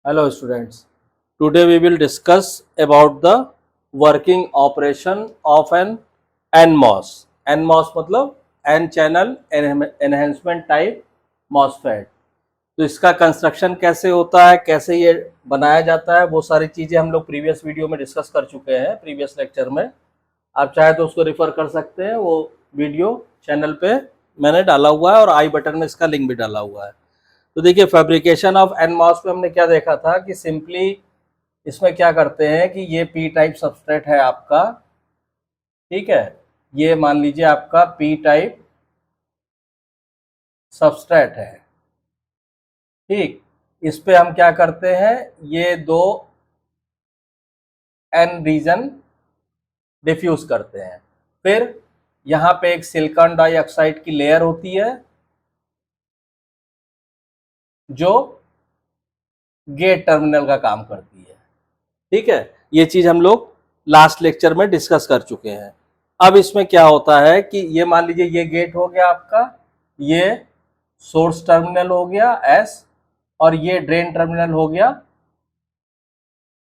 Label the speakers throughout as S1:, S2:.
S1: Hello students. Today we will discuss about the working operation of an NMOS. NMOS मतलब N channel enhancement type MOSFET. तो इसका construction कैसे होता है, कैसे ये बनाया जाता है, वो सारी चीज़ें हम लोग प्रीवियस वीडियो में डिस्कस कर चुके हैं, प्रीवियस लेक्चर में। आप चाहे तो उसको रिफ़र कर सकते हैं, वो वीडियो चैनल पे मैंने डाला हुआ है और आई बटन में इसका लिंक भी डाला हुआ है। तो देखिए, फैब्रिकेशन ऑफ NMOS में हमने क्या देखा था कि सिंपली इसमें क्या करते हैं कि ये पी टाइप सबस्ट्रेट है आपका, ठीक है। ये मान लीजिए आपका पी टाइप सबस्ट्रेट है, ठीक। इस पे हम क्या करते हैं, ये दो N रीजन डिफ्यूज करते हैं। फिर यहाँ पे एक सिलिकॉन डाइऑक्साइड की लेयर होती है जो गेट टर्मिनल का काम करती है, ठीक है। ये चीज हम लोग लास्ट लेक्चर में डिस्कस कर चुके हैं। अब इसमें क्या होता है कि ये मान लीजिए ये गेट हो गया आपका, ये सोर्स टर्मिनल हो गया S, और ये ड्रेन टर्मिनल हो गया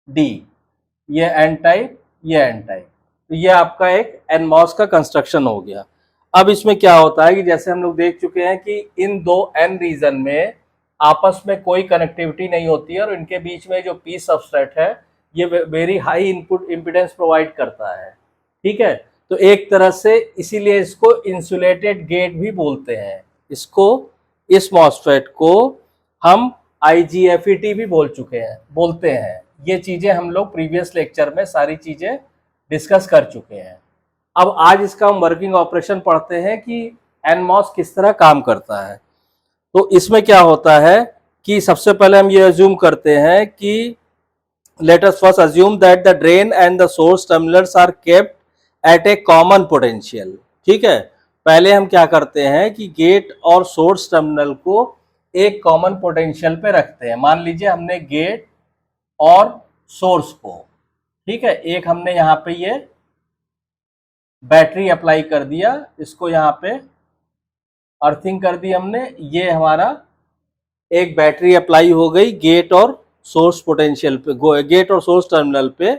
S1: D। ये N टाइप, ये N टाइप। तो ये आपका एक NMOS का कंस्ट्रक्शन हो गया। अब इसमें क्या होता है कि जैसे हम लोग देख चुके हैं कि इन दो N रीजन में आपस में कोई कनेक्टिविटी नहीं होती है, और इनके बीच में जो पी सबस्ट्रेट है ये very high input impedance provide करता है, ठीक है। तो एक तरह से इसीलिए इसको इंसुलेटेड गेट भी बोलते हैं। इसको, इस मॉसफेट को हम IGFET भी बोलते हैं। ये चीजें हम लोग प्रीवियस लेक्चर में सारी चीजें डिस्कस कर चुके हैं। अब आज इसका हम वर्किंग ऑपरेशन पढ़ते हैं कि NMOS किस तरह काम करता है। तो इसमें क्या होता है कि सबसे पहले हम ये अज्यूम करते हैं कि let us first assume that the drain and the source terminals are kept at a common potential, ठीक है। पहले हम क्या करते हैं कि गेट और सोर्स टर्मिनल को एक कॉमन पोटेंशियल पे रखते हैं। मान लीजिए हमने गेट और सोर्स को, ठीक है, एक हमने यहाँ पे ये बैटरी अप्लाई कर दिया, इसको यहाँ पे अर्थिंग कर दी हमने। ये हमारा एक बैटरी अप्लाई हो गई गेट और सोर्स पोटेंशियल पे, गेट और सोर्स टर्मिनल पे,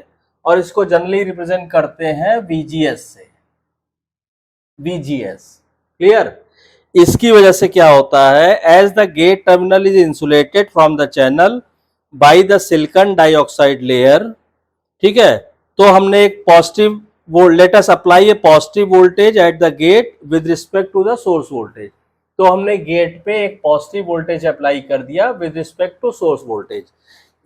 S1: और इसको जनरली रिप्रेजेंट करते हैं VGS से, VGS, क्लियर। इसकी वजह से क्या होता है, as the gate terminal is insulated from the channel by the silicon dioxide layer, ठीक है। तो हमने एक positive let us apply a positive voltage at the gate with respect to the source voltage. तो हमने गेट पे एक positive voltage apply कर दिया with respect to source voltage.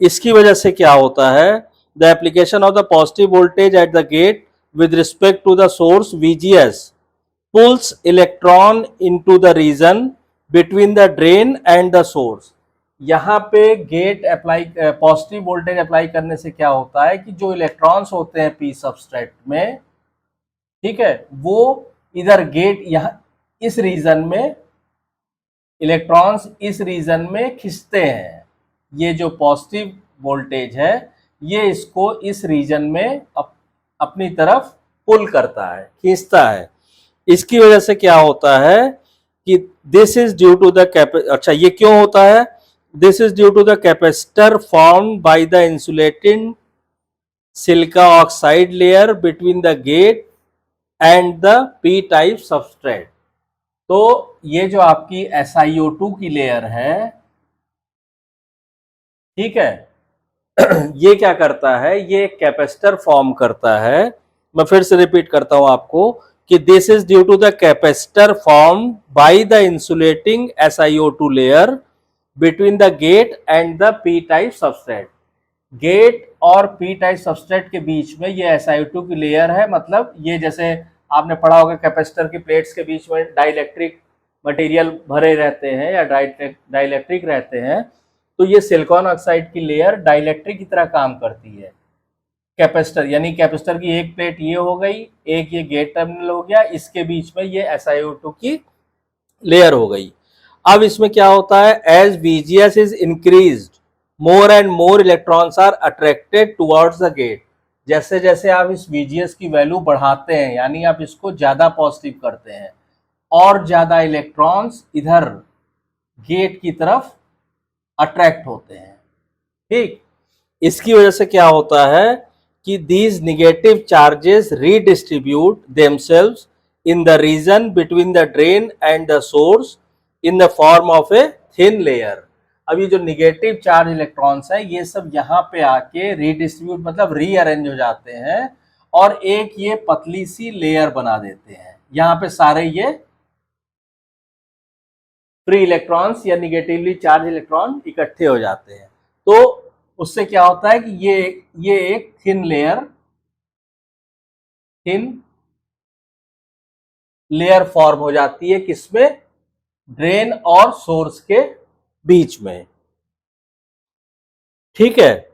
S1: इसकी वजह से क्या होता है, the application of the positive voltage at the gate with respect to the source VGS pulls electron into the region between the drain and the source. यहाँ पे gate apply, positive voltage apply करने से क्या होता है कि जो electrons होते हैं पी सबस्ट्रेट में, ठीक है, वो इधर गेट यहाँ इस रीजन में, इलेक्ट्रॉन्स इस रीजन में खिंचते हैं। ये जो पॉजिटिव वोल्टेज है ये इसको इस रीजन में अपनी तरफ पुल करता है, खींचता है। इसकी वजह से क्या होता है कि this is due to the अच्छा, ये क्यों होता है, this is due to the capacitor formed by the insulating silica oxide layer between the gate and the P type substrate. तो ये जो आपकी SiO2 की लेयर है, ठीक है, ये क्या करता है, ये कैपेसिटर फॉर्म करता है। मैं फिर से रिपीट करता हूं आपको कि this is due to the capacitor form by the insulating SiO2 layer between the gate and the P type substrate. Gate और पी टाइप सबस्ट्रेट के बीच में ये SiO2 की लेयर है। मतलब ये जैसे आपने पढ़ा होगा कैपेसिटर की प्लेट्स के बीच में डाइलेक्ट्रिक मटेरियल भरे रहते हैं या डाइलेक्ट्रिक रहते हैं, तो ये सिलिकॉन ऑक्साइड की लेयर डाइलेक्ट्रिक की तरह काम करती है। कैपेसिटर यानी कैपेसिटर की एक प्लेट ये हो गई, एक ये गेट टर्मिनल हो गया, इसके बीच में ये SiO2 की लेयर हो गई। अब इसमें क्या होता है, as VGS is increased more and more electrons are attracted towards the gate. जैसे जैसे आप इस VGS की वैल्यू बढ़ाते हैं, यानी आप इसको ज्यादा पॉजिटिव करते हैं, और ज्यादा इलेक्ट्रॉन्स इधर गेट की तरफ अट्रैक्ट होते हैं। ठीक, इसकी वजह से क्या होता है कि these negative charges redistribute themselves in the region between the drain and the source in the form of a thin layer. अब ये जो निगेटिव चार्ज इलेक्ट्रॉन्स है ये सब यहाँ पे आके रीडिस्ट्रीब्यूट मतलब रीअरेंज हो जाते हैं और एक ये पतली सी लेयर बना देते हैं। यहाँ पे सारे ये फ्री इलेक्ट्रॉन्स या निगेटिवली चार्ज इलेक्ट्रॉन इकट्ठे हो जाते हैं। तो उससे क्या होता है कि ये एक थिन लेयर फॉर्म हो जाती है किसमें, ड्रेन और सोर्स के बीच में। ठीक है,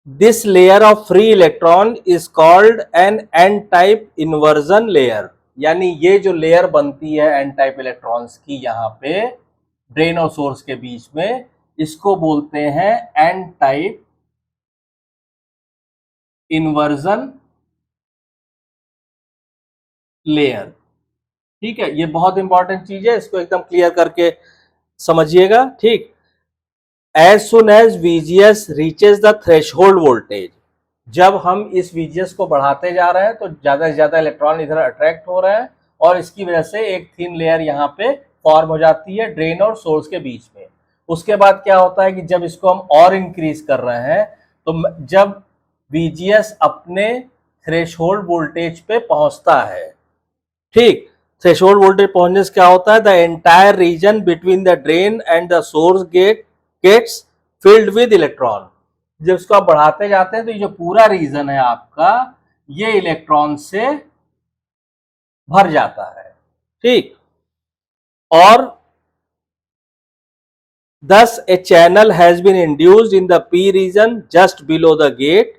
S1: this layer of free electron is called an N type inversion layer. यानी ये जो लेयर बनती है एन टाइप इलेक्ट्रॉन्स की यहाँ पे ड्रेन और सोर्स के बीच में, इसको बोलते हैं एन टाइप इन्वर्जन लेयर। ठीक है, ये बहुत इंपॉर्टेंट चीज है, इसको एकदम क्लियर करके समझिएगा। ठीक, as soon as VGS reaches the threshold voltage, जब हम इस VGS को बढ़ाते जा रहे हैं तो ज्यादा से ज्यादा इलेक्ट्रॉन इधर अट्रैक्ट हो रहे हैं और इसकी वजह से एक थिन लेयर यहाँ पे फॉर्म हो जाती है ड्रेन और सोर्स के बीच में। उसके बाद क्या होता है कि जब इसको हम और इंक्रीज कर रहे हैं तो जब VGS अपने थ्रेशहोल्ड वोल्टेज पे पहुंचता है, ठीक, थ्रेशहोल्ड वोल्टेज पहुंचने से क्या होता है, the entire region between the drain and the source gets filled with electron. जब इसको आप बढ़ाते जाते हैं तो ये जो पूरा रीजन है आपका ये इलेक्ट्रॉन से भर जाता है। ठीक, और thus a channel has been induced in the P region just below the gate.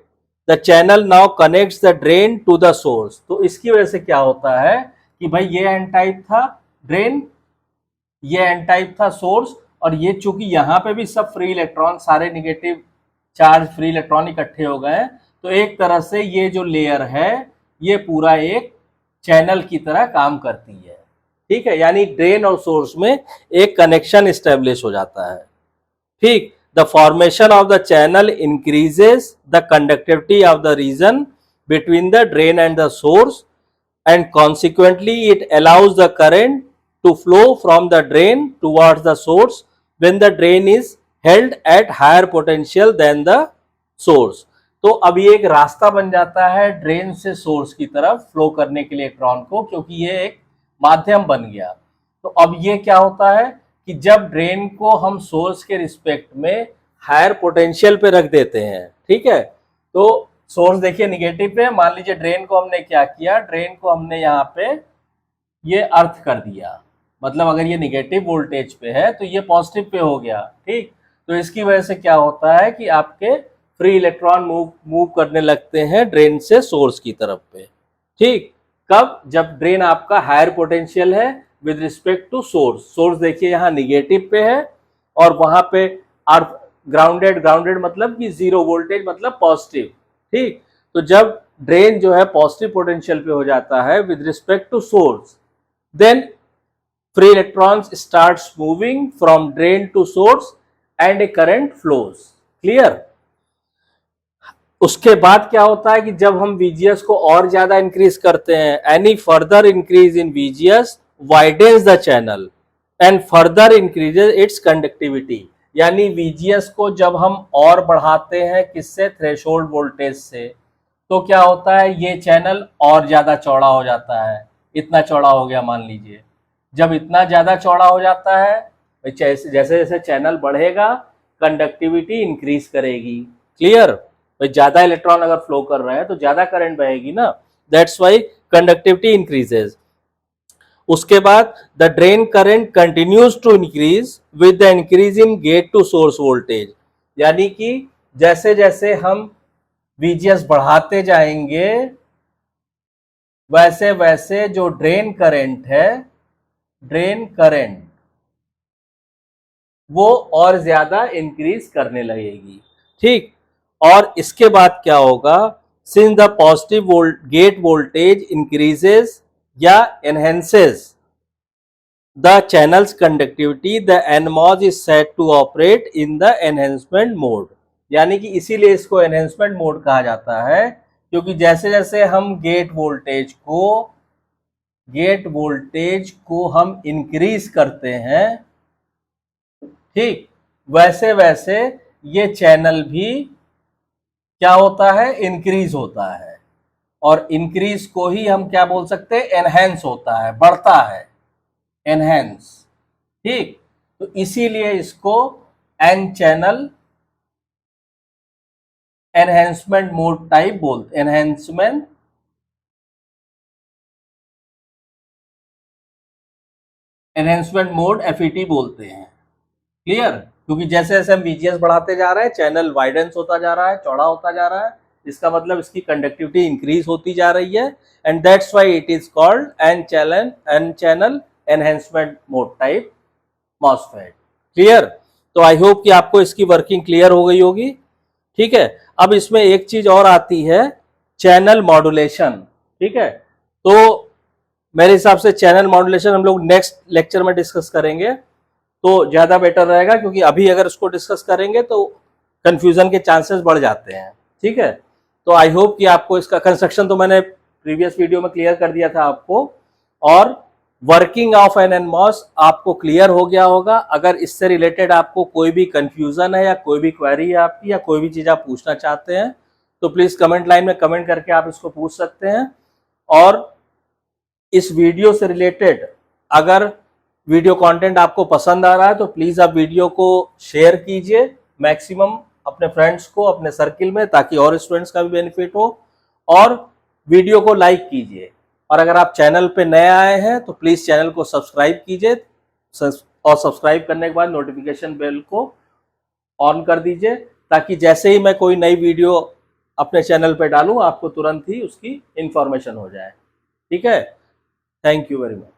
S1: The channel now connects the drain to the source. तो इसकी वजह से क्या होता है कि भाई ये एन टाइप था ड्रेन, ये एन टाइप था सोर्स, और ये चूंकि यहाँ पे भी सब फ्री इलेक्ट्रॉन सारे निगेटिव चार्ज फ्री इलेक्ट्रॉन इकट्ठे हो गए, तो एक तरह से ये जो लेयर है ये पूरा एक चैनल की तरह काम करती है। ठीक है, यानी ड्रेन और सोर्स में एक कनेक्शन एस्टेब्लिश हो जाता है। ठीक, the formation of the channel increases the conductivity of the region between the drain and the source and consequently it allows the current to flow from the drain towards the source when the drain is held at higher potential than the source. तो अब ये एक रास्ता बन जाता है drain से source की तरफ फ्लो करने के लिए इलेक्ट्रॉन को, क्योंकि ये एक माध्यम बन गया। तो अब ये क्या होता है कि जब ड्रेन को हम सोर्स के रिस्पेक्ट में हायर पोटेंशियल पे रख देते हैं, ठीक है, तो सोर्स देखिए निगेटिव पे, मान लीजिए ड्रेन को हमने क्या किया, ड्रेन को हमने यहाँ पे ये अर्थ कर दिया, मतलब अगर ये निगेटिव वोल्टेज पे है तो ये पॉजिटिव पे हो गया। ठीक, तो इसकी वजह से क्या होता है कि आपके फ्री इलेक्ट्रॉन मूव करने लगते हैं ड्रेन से सोर्स की तरफ पे। ठीक, कब, जब ड्रेन आपका हायर पोटेंशियल है with respect to source. Source देखिए यहाँ निगेटिव पे है और वहां पे अर्थ ग्राउंडेड मतलब कि जीरो वोल्टेज मतलब पॉजिटिव। ठीक, तो जब ड्रेन जो है पॉजिटिव पोटेंशियल पे हो जाता है with respect to source, then free electrons starts moving from drain to source and a current flows. Clear. उसके बाद क्या होता है कि जब हम VGS को और ज्यादा इंक्रीज करते हैं, any further increase in VGS widens the channel and further increases it's conductivity. यानी VGS को जब हम और बढ़ाते हैं किससे, थ्रेशोल्ड वोल्टेज से, तो क्या होता है ये चैनल और ज्यादा चौड़ा हो जाता है। इतना चौड़ा हो गया मान लीजिए, जब इतना ज्यादा चौड़ा हो जाता है जैसे जैसे चैनल बढ़ेगा कंडक्टिविटी इंक्रीज करेगी। क्लियर, भाई ज्यादा इलेक्ट्रॉन अगर फ्लो कर रहे हैं तो ज्यादा करंट बहेगी ना, दैट्स वाई कंडक्टिविटी इंक्रीजेज। उसके बाद the drain current continues to increase with the increase in gate to source voltage. यानी कि जैसे जैसे हम VGS बढ़ाते जाएंगे वैसे वैसे जो ड्रेन करंट है, ड्रेन करंट वो और ज्यादा इंक्रीज करने लगेगी। ठीक, और इसके बाद क्या होगा, since the positive gate voltage increases या enhances the channels conductivity, the NMOS is set to operate in the enhancement mode. यानी कि इसीलिए इसको एनहेंसमेंट मोड कहा जाता है, क्योंकि जैसे जैसे हम गेट वोल्टेज को हम इंक्रीज करते हैं, ठीक, वैसे वैसे ये चैनल भी क्या होता है, इंक्रीज होता है। और इंक्रीज को ही हम क्या बोल सकते हैं, एनहेंस होता है, बढ़ता है, एनहेंस, ठीक। तो इसीलिए इसको N channel enhancement mode type बोलते, एनहेंसमेंट मोड एफईटी बोलते हैं। क्लियर? क्योंकि जैसे जैसे हम VGS बढ़ाते जा रहे हैं, चैनल वाइडेंस होता जा रहा है, चौड़ा होता जा रहा है, इसका मतलब इसकी कंडक्टिविटी इंक्रीज होती जा रही है, and that's why it is called N channel enhancement mode type MOSFET. Clear? तो आई होप कि आपको इसकी वर्किंग क्लियर हो गई होगी। ठीक है, अब इसमें एक चीज और आती है, चैनल मॉड्यूलेशन। ठीक है, तो मेरे हिसाब से चैनल मॉड्यूलेशन हम लोग नेक्स्ट लेक्चर में डिस्कस करेंगे तो ज्यादा बेटर रहेगा, क्योंकि अभी अगर उसको डिस्कस करेंगे तो कंफ्यूजन के चांसेस बढ़ जाते हैं। ठीक है, तो आई होप कि आपको इसका कंस्ट्रक्शन तो मैंने प्रीवियस वीडियो में क्लियर कर दिया था आपको, और वर्किंग ऑफ एन एनमॉस आपको क्लियर हो गया होगा। अगर इससे रिलेटेड आपको कोई भी कंफ्यूजन है या कोई भी क्वेरी है आपकी, या कोई भी चीज आप पूछना चाहते हैं, तो प्लीज कमेंट लाइन में कमेंट करके आप इसको पूछ सकते हैं। और इस वीडियो से रिलेटेड अगर वीडियो कंटेंट आपको पसंद आ रहा है तो प्लीज आप वीडियो को शेयर कीजिए मैक्सिमम अपने फ्रेंड्स को, अपने सर्किल में, ताकि और स्टूडेंट्स का भी बेनिफिट हो। और वीडियो को लाइक कीजिए, और अगर आप चैनल पे नए आए हैं तो प्लीज चैनल को सब्सक्राइब कीजिए, और सब्सक्राइब करने के बाद नोटिफिकेशन बेल को ऑन कर दीजिए, ताकि जैसे ही मैं कोई नई वीडियो अपने चैनल पे डालूं आपको तुरंत ही उसकी इंफॉर्मेशन हो जाए। ठीक है, थैंक यू वेरी मच।